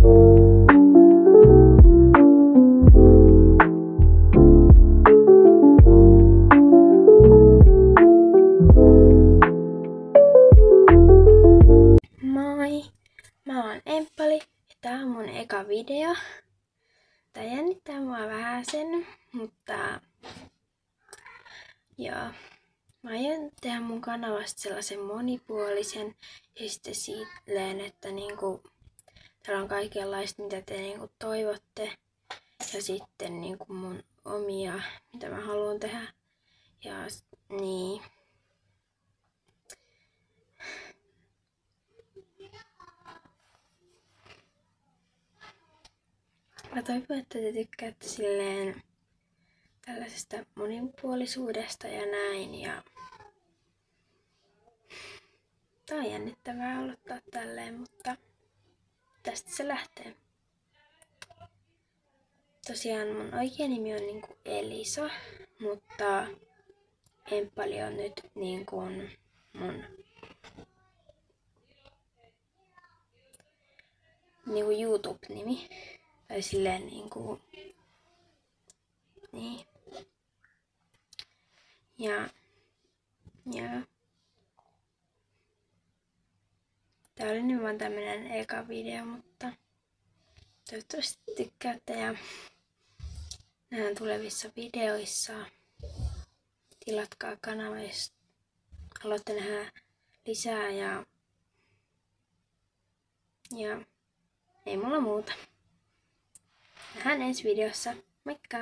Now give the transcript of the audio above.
Moi! Mä oon Emppali ja tää on mun eka video. Tää jännittää mua vähäsen, mutta joo. Mä aion tehdä mun kanavasta sellaisen monipuolisen ja sitten silleen, että niinku täällä on kaikenlaista mitä te niinku toivotte. Ja sitten niinku mun omia, mitä mä haluan tehdä. Ja niin. Mä toivon, että te tykkäätte silleen tällaisesta monipuolisuudesta ja näin. Ja tää on jännittävää aloittaa tälleen, mutta tästä se lähtee. Tosiaan mun oikea nimi on niinku Elisa, mutta Emppali on nyt niinku mun niinku YouTube-nimi. Tai silleen niinku niin. Ja tää oli nyt vaan tämmönen eka video, mutta toivottavasti tykkäätte ja nähdään tulevissa videoissa. Tilatkaa kanava, jos haluatte nähdä lisää ja ei mulla muuta. Nähdään ensi videossa. Moikka!